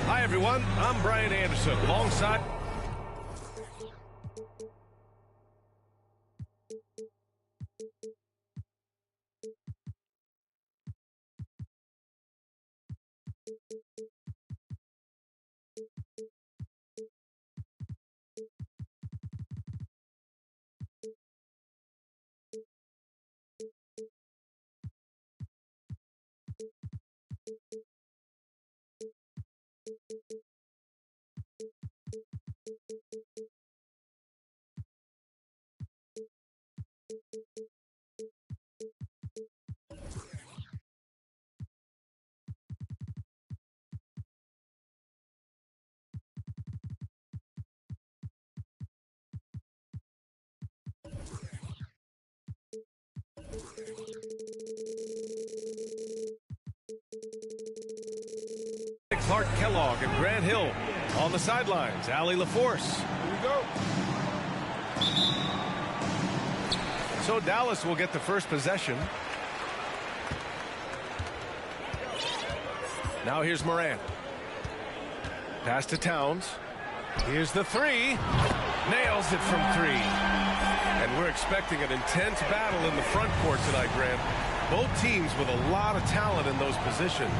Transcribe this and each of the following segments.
Hi, everyone. I'm Brian Anderson, alongside... Clark Kellogg and Grant Hill on the sidelines. Allie LaForce. Here we go. So Dallas will get the first possession. Now here's Morant. Pass to Towns. Here's the three. Nails it from three. And we're expecting an intense battle in the front court tonight, Grant. Both teams with a lot of talent in those positions.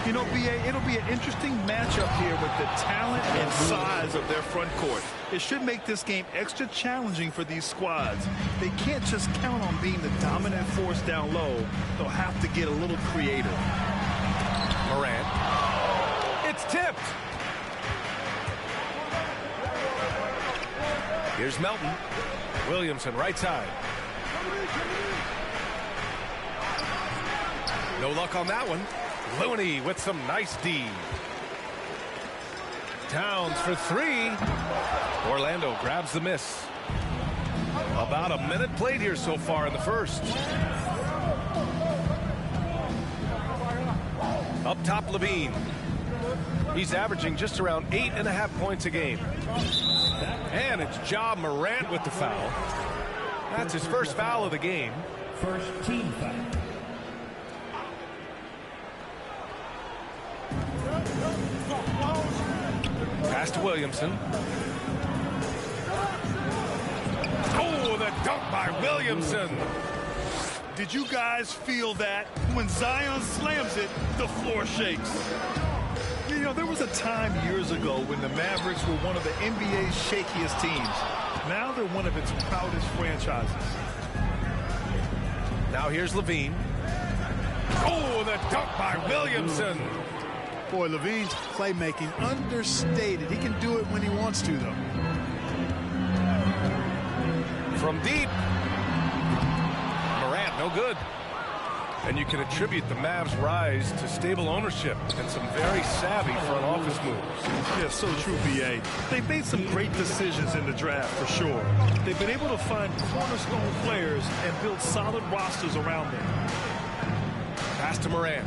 You know, B.A., it'll be an interesting matchup here with the talent and size of their front court. It should make this game extra challenging for these squads. They can't just count on being the dominant force down low. They'll have to get a little creative. Morant. It's tipped. Here's Melton. Williamson, right side. No luck on that one. Looney with some nice D. Towns for three. Orlando grabs the miss. About a minute played here so far in the first. Up top, Levine. He's averaging just around 8.5 points a game. And it's Ja Morant with the foul. That's his first foul of the game. First team foul. Pass to Williamson. Oh, the dunk by Williamson. Did you guys feel that? When Zion slams it, the floor shakes. You know, there was a time years ago when the Mavericks were one of the NBA's shakiest teams. Now they're one of its proudest franchises. Now here's Levine. Oh, the dunk by Williamson. Boy, Levine's playmaking understated. He can do it when he wants to, though. From deep. Morant, no good. And you can attribute the Mavs' rise to stable ownership and some very savvy front office moves. Yeah, so true, B.A. They've made some great decisions in the draft, for sure. They've been able to find cornerstone players and build solid rosters around them. Pass to Morant.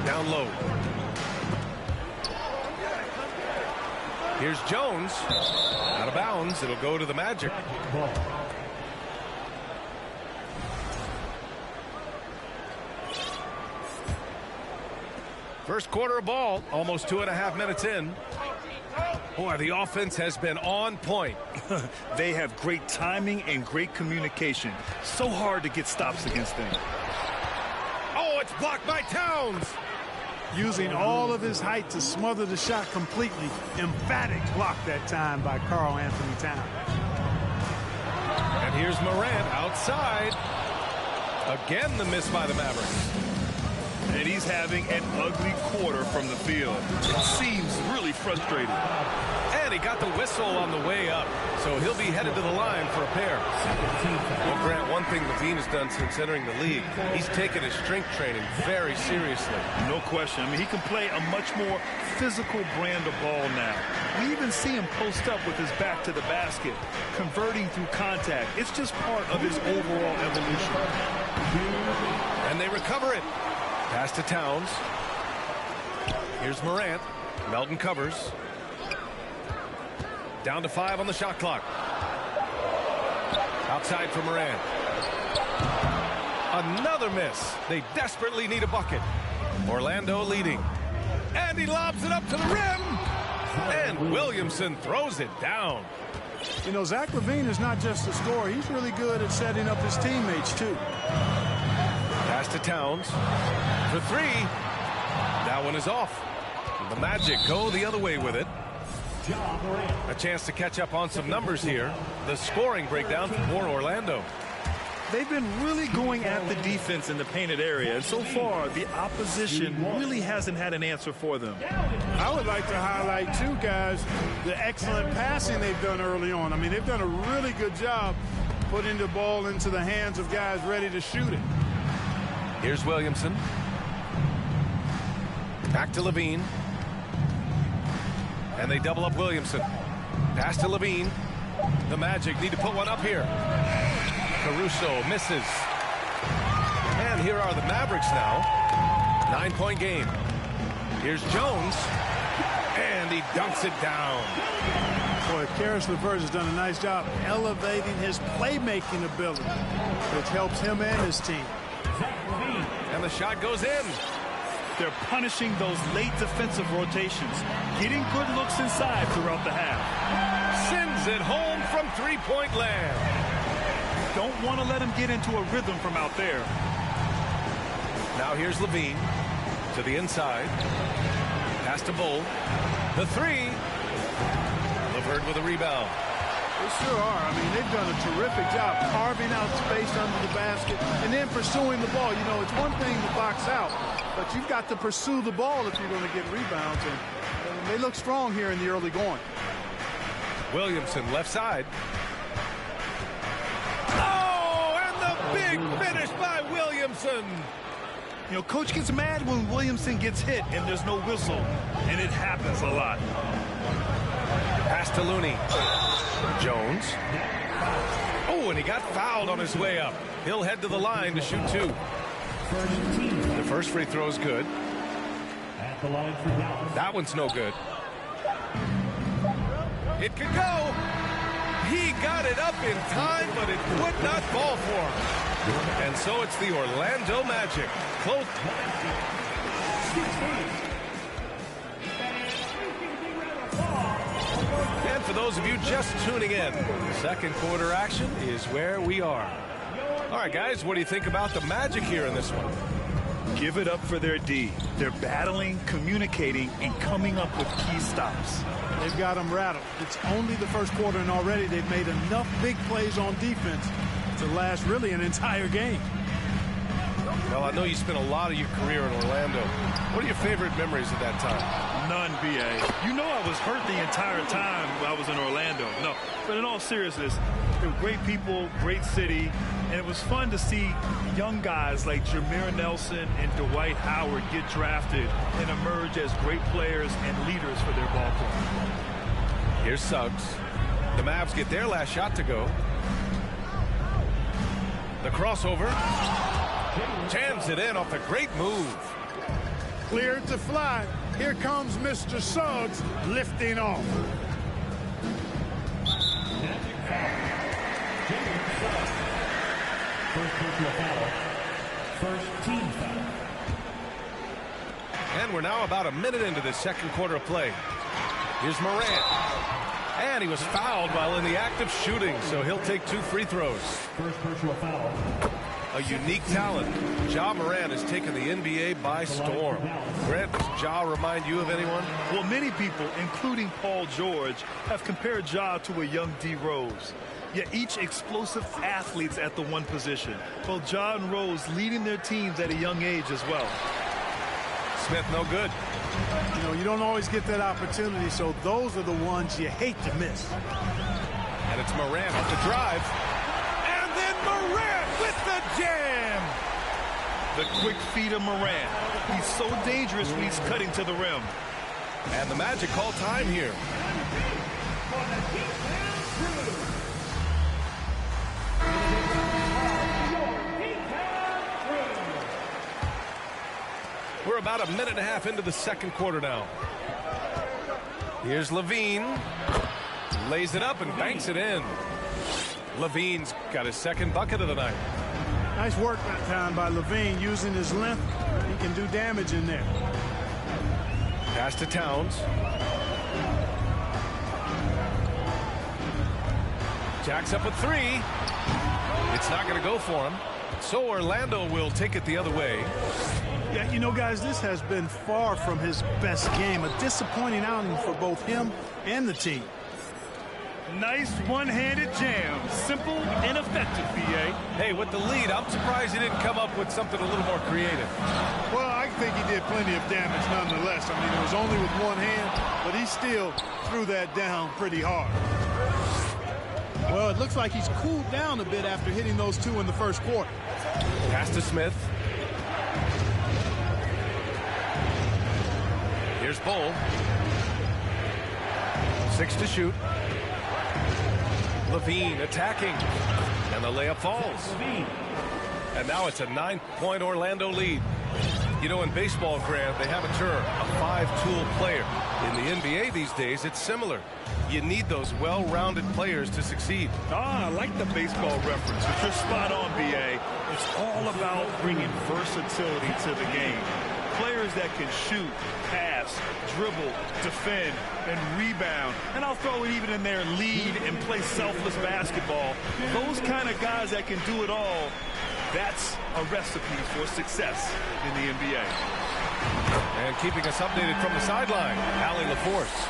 Down low. Here's Jones. Out of bounds. It'll go to the Magic. First quarter of ball. Almost 2.5 minutes in. Boy, the offense has been on point. They have great timing and great communication. So hard to get stops against them. Oh, it's blocked by Towns. Using all of his height to smother the shot completely. Emphatic block that time by Karl Anthony Towns. And here's Morant outside. Again, the miss by the Mavericks. And he's having an ugly quarter from the field. It seems really frustrating. And he got the whistle on the way up, so he'll be headed to the line for a pair. Well, Grant, one thing Levine has done since entering the league, he's taken his strength training very seriously. No question. I mean, he can play a much more physical brand of ball now. We even see him post up with his back to the basket, converting through contact. It's just part of his overall evolution. And they recover it. Pass to Towns. Here's Morant. Melton covers. Down to 5 on the shot clock. Outside for Moran. Another miss. They desperately need a bucket. Orlando leading. And he lobs it up to the rim. And Williamson throws it down. You know, Zach LaVine is not just a scorer. He's really good at setting up his teammates, too. Pass to Towns for three. That one is off. The Magic go the other way with it. A chance to catch up on some numbers here. The scoring breakdown for Orlando. They've been really going at the defense in the painted area, and so far the opposition really hasn't had an answer for them. I would like to highlight, too, guys, the excellent passing they've done early on. I mean, they've done a really good job putting the ball into the hands of guys ready to shoot it. Here's Williamson. Back to Levine. And they double up Williamson. Pass to Levine. The Magic need to put one up here. Caruso misses. And here are the Mavericks now. 9-point game. Here's Jones. And he dunks it down. Boy, Karis LeVert has done a nice job elevating his playmaking ability, which helps him and his team. And the shot goes in. They're punishing those late defensive rotations, getting good looks inside throughout the half. Sends it home from three-point land. Don't want to let him get into a rhythm from out there. Now here's Levine to the inside. Pass to Bull. The three. LeVert with a rebound. They sure are. I mean, they've done a terrific job carving out space under the basket and then pursuing the ball. You know, it's one thing to box out, but you've got to pursue the ball if you're going to get rebounds. And they look strong here in the early going. Williamson left side. Oh, and the big finish by Williamson. You know, coach gets mad when Williamson gets hit and there's no whistle, and it happens a lot. Pass to Looney. Jones. Oh, and he got fouled on his way up. He'll head to the line to shoot two. The first free throw is good. That one's no good. It could go. He got it up in time, but it would not fall for him. And so it's the Orlando Magic. Close. And for those of you just tuning in, second quarter action is where we are. All right, guys, what do you think about the Magic here in this one? Give it up for their D. They're battling, communicating, and coming up with key stops. They've got them rattled. It's only the first quarter, and already they've made enough big plays on defense to last really an entire game. Well, I know you spent a lot of your career in Orlando. What are your favorite memories of that time? None, B.A. You know I was hurt the entire time I was in Orlando. No, but in all seriousness, they're great people, great city, and it was fun to see young guys like Jameer Nelson and Dwight Howard get drafted and emerge as great players and leaders for their ball club. Here's Suggs. The Mavs get their last shot to go. The crossover. Jams it in off a great move. Cleared to fly. Here comes Mr. Suggs lifting off. First team foul. And we're now about a minute into the second quarter of play. Here's Morant. And he was fouled while in the act of shooting, so he'll take two free throws. First personal foul. A unique talent. Ja Morant has taken the NBA by storm. Grant, does Ja remind you of anyone? Well, many people, including Paul George, have compared Ja to a young D. Rose. Yet each explosive athletes at the one position. Both Ja and Rose leading their teams at a young age as well. Smith, no good. You know, you don't always get that opportunity, so those are the ones you hate to miss. And it's Morant off the drive. And then Morant with the jam. The quick feet of Morant. He's so dangerous when he's cutting to the rim. And the Magic call time here. We're about a minute and a half into the second quarter now. Here's Levine. Lays it up and banks it in. Levine's got his second bucket of the night. Nice work that time by Levine using his length. He can do damage in there. Pass to Towns. Jacks up a three. It's not going to go for him. So Orlando will take it the other way. Yeah, you know, guys, this has been far from his best game. A disappointing outing for both him and the team. Nice one-handed jam. Simple and effective, B.A. Hey, with the lead, I'm surprised he didn't come up with something a little more creative. Well, I think he did plenty of damage nonetheless. I mean, it was only with one hand, but he still threw that down pretty hard. Well, it looks like he's cooled down a bit after hitting those two in the first quarter. Pass to Smith. Here's Bull. 6 to shoot. Levine attacking. And the layup falls. And now it's a 9-point Orlando lead. You know, in baseball, Grant, they have a term, a 5-tool player. In the NBA these days, it's similar. You need those well-rounded players to succeed. I like the baseball reference, but you're spot on, B.A. It's all about bringing versatility to the game. Players that can shoot, pass, dribble, defend, and rebound. And I'll throw it even in there, lead and play selfless basketball. Those kind of guys that can do it all, that's a recipe for success in the NBA. And keeping us updated from the sideline, Allie LaForce.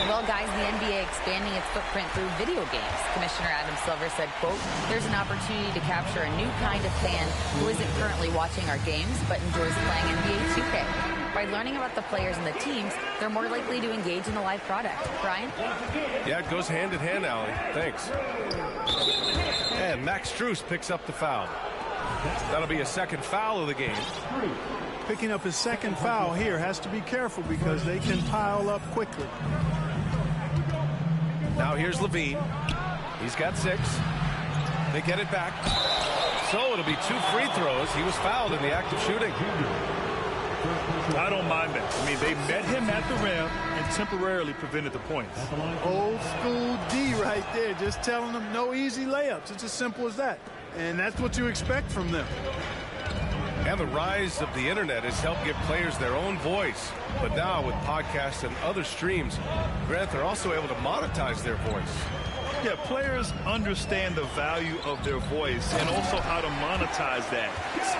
Well, guys, the NBA expanding its footprint through video games. Commissioner Adam Silver said, quote, there's an opportunity to capture a new kind of fan who isn't currently watching our games but enjoys playing NBA 2K. By learning about the players and the teams, they're more likely to engage in the live product. Brian? Yeah, it goes hand in hand, Allie. Thanks. And Max Strus picks up the foul. That'll be a second foul of the game. Picking up his second foul here, has to be careful because they can pile up quickly. Now here's Levine. He's got 6. They get it back. So it'll be 2 free throws. He was fouled in the act of shooting. I don't mind that. I mean, they met him at the rim and temporarily prevented the points. Old school D right there, just telling them no easy layups. It's as simple as that. And that's what you expect from them. And the rise of the internet has helped give players their own voice. But now with podcasts and other streams, Grant, they're also able to monetize their voice. Yeah, players understand the value of their voice and also how to monetize that.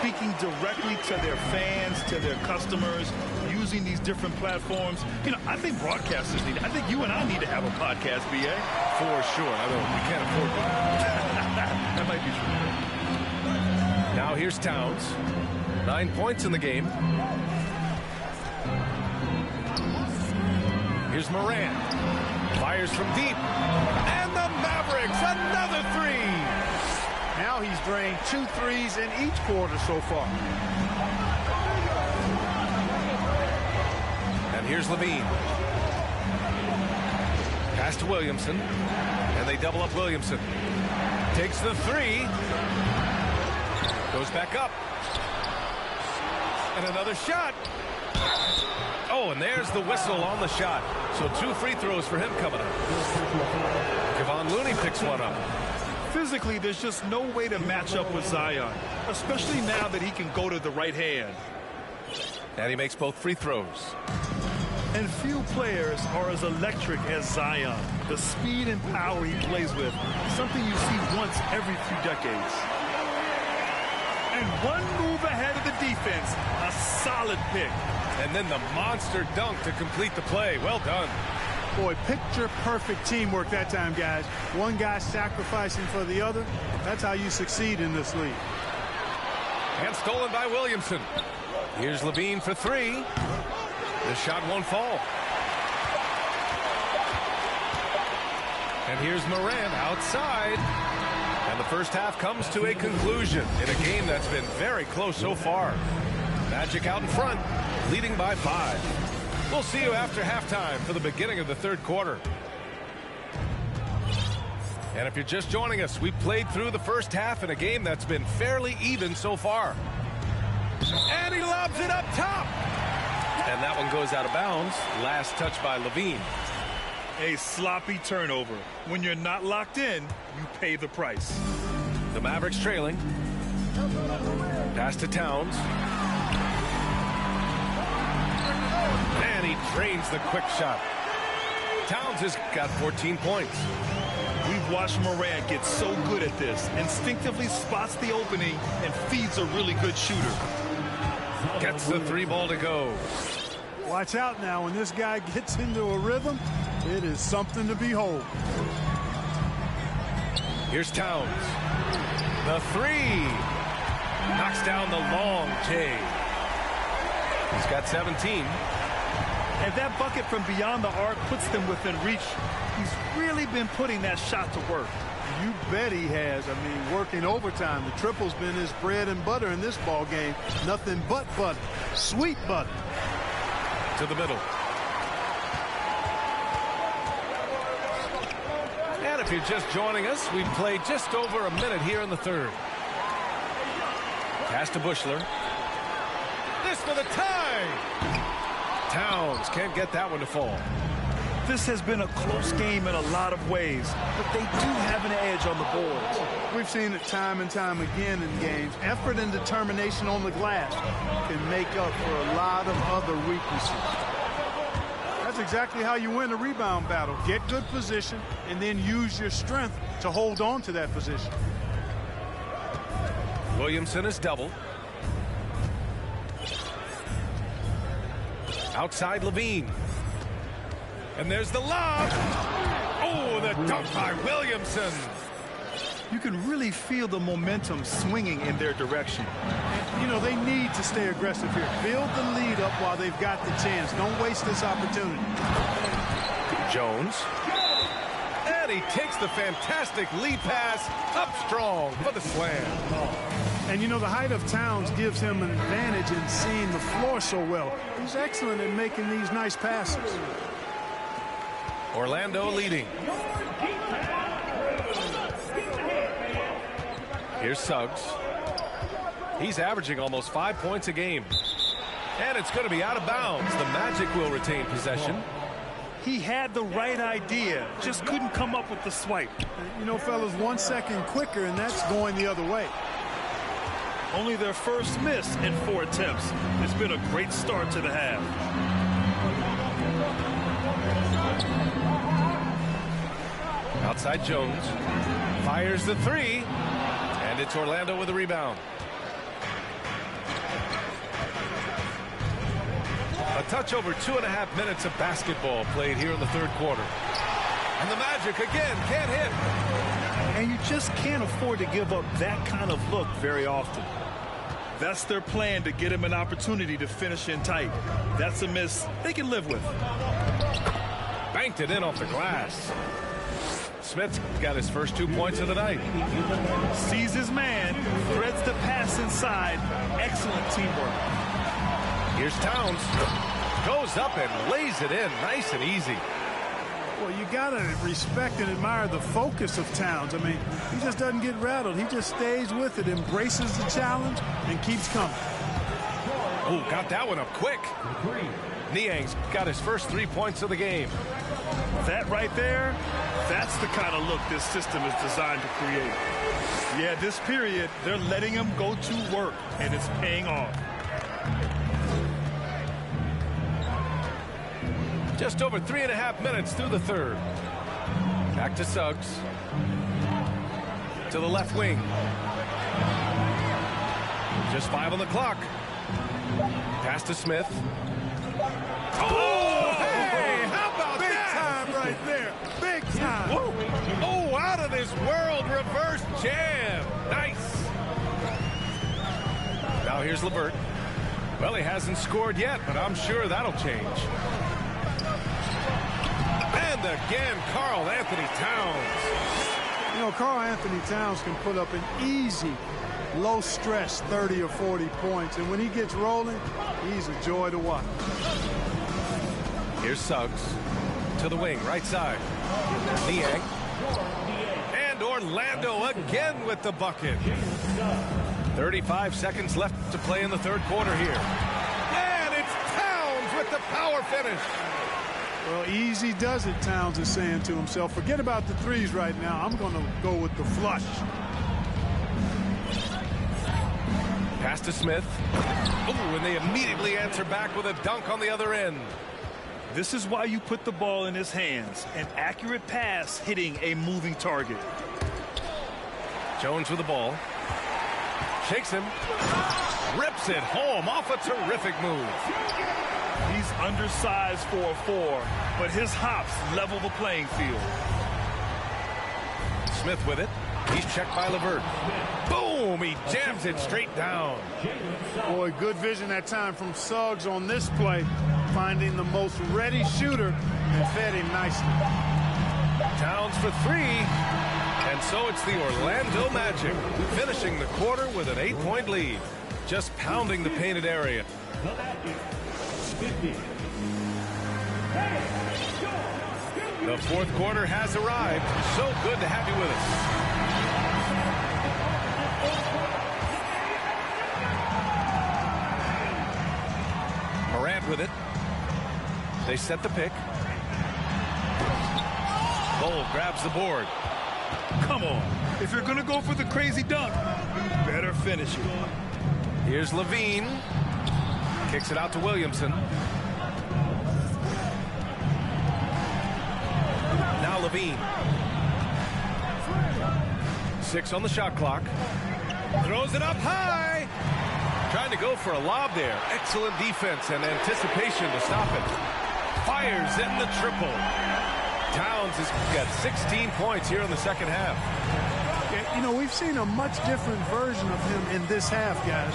Speaking directly to their fans, to their customers, using these different platforms. You know, I think broadcasters need it. I think you and I need to have a podcast, B.A. For sure. I know we can't afford that. That might be true. Now here's Towns. 9 points in the game. Here's Moran. Fires from deep. And the Mavericks, another 3. Now he's drained 2 threes in each quarter so far. And here's Levine. Pass to Williamson. And they double up Williamson. Takes the 3. Goes back up. And another shot. Oh, and there's the whistle on the shot. So 2 free throws for him coming up. Kevon Looney picks one up. Physically, there's just no way to match up with Zion, especially now that he can go to the right hand. And he makes both free throws. And few players are as electric as Zion. The speed and power he plays with, something you see once every few decades. And one move ahead of the defense, a solid pick. And then the monster dunk to complete the play. Well done. Boy, picture-perfect teamwork that time, guys. One guy sacrificing for the other. That's how you succeed in this league. And stolen by Williamson. Here's Levine for 3. The shot won't fall. And here's Moran outside. And the first half comes to a conclusion in a game that's been very close so far. Magic out in front, leading by 5. We'll see you after halftime for the beginning of the third quarter. And if you're just joining us, we played through the first half in a game that's been fairly even so far. And he lobs it up top. And that one goes out of bounds. Last touch by Levine. A sloppy turnover. When you're not locked in, you pay the price. The Mavericks trailing. Pass to Towns. And he drains the quick shot. Towns has got 14 points. We've watched Morant get so good at this. Instinctively spots the opening and feeds a really good shooter. Gets the 3 ball to go. Watch out now. When this guy gets into a rhythm, it is something to behold. Here's Towns. The 3. Knocks down the long J. He's got 17. And that bucket from beyond the arc puts them within reach. He's really been putting that shot to work. You bet he has. I mean, working overtime. The triple's been his bread and butter in this ball game. Nothing but butter. Sweet butter. To the middle. And if you're just joining us, we've played just over a minute here in the third. Pass to Bushler. This for the tie! Towns can't get that one to fall. This has been a close game in a lot of ways, but they do have an edge on the boards. We've seen it time and time again in games. Effort and determination on the glass can make up for a lot of other weaknesses. That's exactly how you win a rebound battle. Get good position and then use your strength to hold on to that position. Williamson is double. Outside Levine. And there's the lob. Oh, the dunk by Williamson. You can really feel the momentum swinging in their direction. You know, they need to stay aggressive here. Build the lead up while they've got the chance. Don't waste this opportunity. Jones. And he takes the fantastic lead pass up strong for the slam. And, you know, the height of Towns gives him an advantage in seeing the floor so well. He's excellent at making these nice passes. Orlando leading. Here's Suggs. He's averaging almost 5 points a game. And it's going to be out of bounds. The Magic will retain possession. He had the right idea, just couldn't come up with the swipe. You know, fellas, 1 second quicker, and that's going the other way. Only their first miss in 4 attempts. It's been a great start to the half. Outside Jones. Fires the 3. And it's Orlando with a rebound. A touch over 2.5 minutes of basketball played here in the third quarter. And the Magic again can't hit. And you just can't afford to give up that kind of look very often. That's their plan, to get him an opportunity to finish in tight. That's a miss they can live with. Banked it in off the glass. Smith's got his first 2 points of the night. Sees his man, threads the pass inside. Excellent teamwork. Here's Towns. Goes up and lays it in nice and easy. Well, you got to respect and admire the focus of Towns. I mean, he just doesn't get rattled. He just stays with it, embraces the challenge, and keeps coming. Oh, got that one up quick. Niang's got his first 3 points of the game. That right there, that's the kind of look this system is designed to create. Yeah, this period, they're letting him go to work, and it's paying off. Just over 3.5 minutes through the third. Back to Suggs. To the left wing. Just 5 on the clock. Pass to Smith. Oh, hey, how about Big that? time right there. Big time. Whoa. Oh, out of this world reverse jam. Nice. Now here's LeVert. Well, he hasn't scored yet, but I'm sure that'll change. And again, Karl Anthony Towns. You know, Karl Anthony Towns can put up an easy, low-stress 30 or 40 points. And when he gets rolling, he's a joy to watch. Here's Suggs to the wing, right side. Niang. And Orlando again with the bucket. 35 seconds left to play in the third quarter here. And it's Towns with the power finish. Well, easy does it, Towns is saying to himself. Forget about the threes right now. I'm going to go with the flush. Pass to Smith. Oh, and they immediately answer back with a dunk on the other end. This is why you put the ball in his hands. An accurate pass hitting a moving target. Jones with the ball. Shakes him. Rips it home off a terrific move. He's undersized for a 4, but his hops level the playing field. Smith with it. He's checked by LeVert. Boom! He jams it straight down. Boy, good vision that time from Suggs on this play, finding the most ready shooter and fed him nicely. Towns for 3. And so it's the Orlando Magic finishing the quarter with an 8-point lead. Just pounding the painted area. The fourth quarter has arrived. So good to have you with us. Morant with it. They set the pick. Cole grabs the board. Come on. If you're going to go for the crazy dunk, you better finish it. Here's Levine. Kicks it out to Williamson. Now Levine. 6 on the shot clock. Throws it up high. Trying to go for a lob there. Excellent defense and anticipation to stop it. Fires in the triple. Towns has got 16 points here in the second half. You know, we've seen a much different version of him in this half, guys.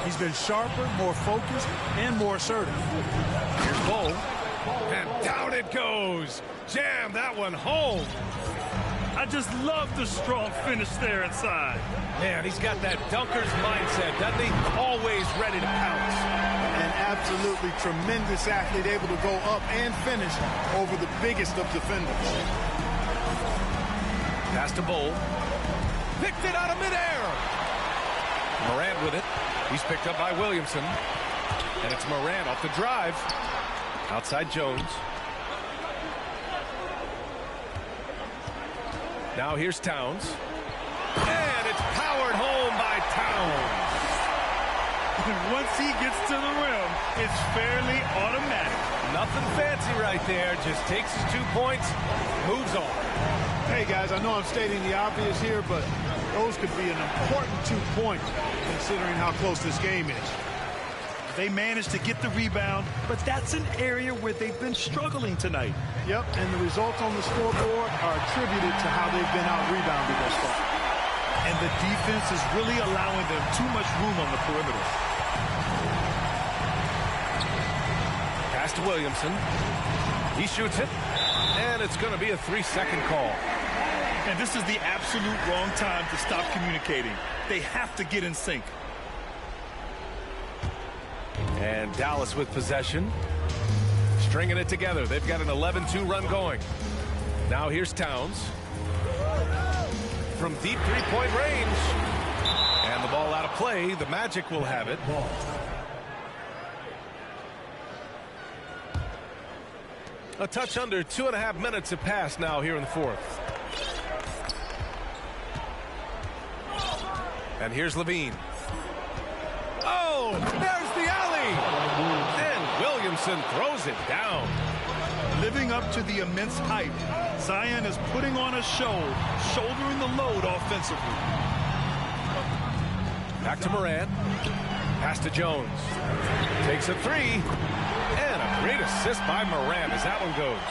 He's been sharper, more focused, and more assertive. Here's Bull. And down it goes. Jam that one home. I just love the strong finish there inside. Man, he's got that dunker's mindset, doesn't he? Always ready to pounce. An absolutely tremendous athlete, able to go up and finish over the biggest of defenders. Pass to Bull. Picked it out of midair. Morant with it. He's picked up by Williamson. And it's Morant off the drive. Outside Jones. Now here's Towns. And it's powered home by Towns. Once he gets to the rim, it's fairly automatic. Nothing fancy right there. Just takes his 2 points, moves on. Hey, guys, I know I'm stating the obvious here, but those could be an important 2 points considering how close this game is. They managed to get the rebound, but that's an area where they've been struggling tonight. Yep, and the results on the scoreboard are attributed to how they've been out-rebounded thus far. And the defense is really allowing them too much room on the perimeter. Pass to Williamson. He shoots it, and it's going to be a 3-second call. And this is the absolute wrong time to stop communicating. They have to get in sync. And Dallas with possession. Stringing it together. They've got an 11-2 run going. Now here's Towns. From deep three-point range. And the ball out of play. The Magic will have it. A touch under 2.5 minutes have passed now here in the fourth. And here's Levine. Oh, there's the alley. And Williamson throws it down. Living up to the immense hype, Zion is putting on a show, shouldering the load offensively. Back to Morant. Pass to Jones. Takes a 3. And a great assist by Morant as that one goes.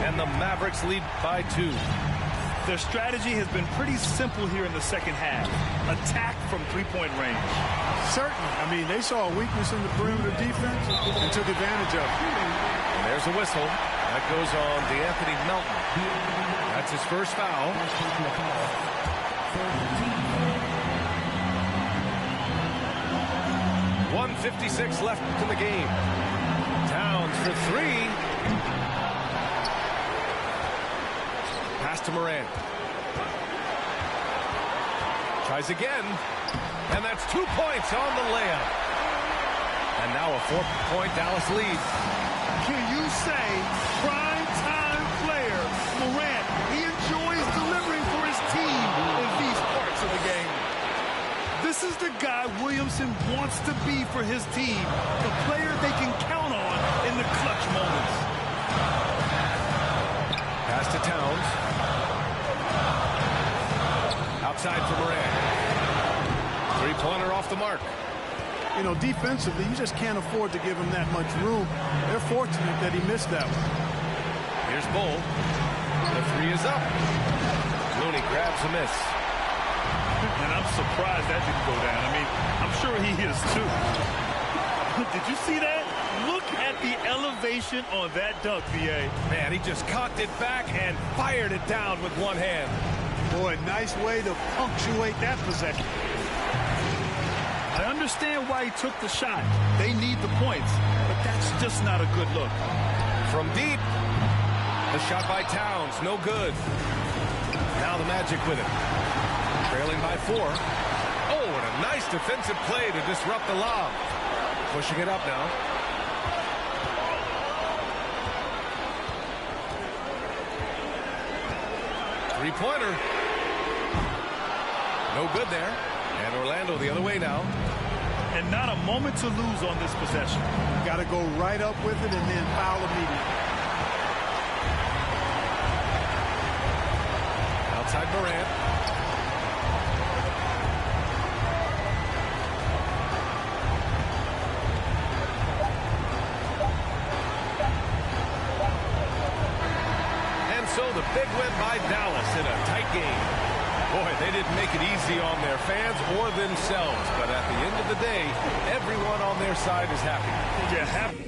And the Mavericks lead by 2. Their strategy has been pretty simple here in the second half. Attack from three-point range. Certainly. I mean, they saw a weakness in the perimeter defense and took advantage of it. And there's a whistle. That goes on DeAnthony Melton. That's his first foul. 1:56 left in the game. Towns for 3. Pass to Morant. Tries again. And that's 2 points on the layup. And now a 4-point Dallas lead. Can you say prime time player Morant, he enjoys delivering for his team in these parts of the game? This is the guy Williamson wants to be for his team, the player they can count on in the clutch moments. Pass to Towns. Outside for Morant. Three-pointer off the mark. You know, defensively, you just can't afford to give him that much room. They're fortunate that he missed that one. Here's Bull. The three is up. Looney grabs a miss. And I'm surprised that didn't go down. I mean, I'm sure he is too. Did you see that? Look at the elevation on that dunk, B.A. Man, he just cocked it back and fired it down with one hand. Boy, nice way to punctuate that possession. I understand why he took the shot. They need the points, but that's just not a good look. From deep. The shot by Towns, no good. Now the Magic with it. Trailing by 4. Oh, and a nice defensive play to disrupt the lob. Pushing it up now. Three-pointer. No good there. And Orlando the other way now. And not a moment to lose on this possession. Got to go right up with it and then foul immediately. Outside Morant. And so the big win by Dallas in a tight game. Boy, they didn't make it easy on their fans or themselves. But at the end of the day, everyone on their side is happy. Yeah, happy.